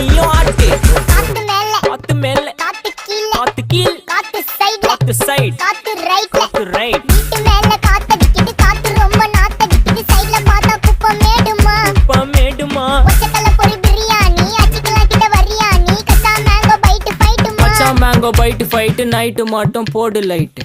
நீயும் ஆட்டு. காத்து மேல காத்து மேல காத்து கீழ காத்து கீழ் காத்து சைடுல காத்து சைடு காத்து ரைட்ல காத்து ரைட். வீட்டு மேல காத்தடிக்குது காத்து ரொம்ப நாத்தடிக்குது சைடுல பார்த்தா குப்பை மேடுமா மேடுமா ஒச்சக்கல்ல பொரி பிரியாணி அச்சிக்கலாம் கிட்ட வரியாணி கச்சா மேங்கோ பைட்டு ஃபைட்டுமா மச்சான் மேங்கோ பைட்டு ஃபைட்டு நைட்டு மட்டும் போடு லைட்டு.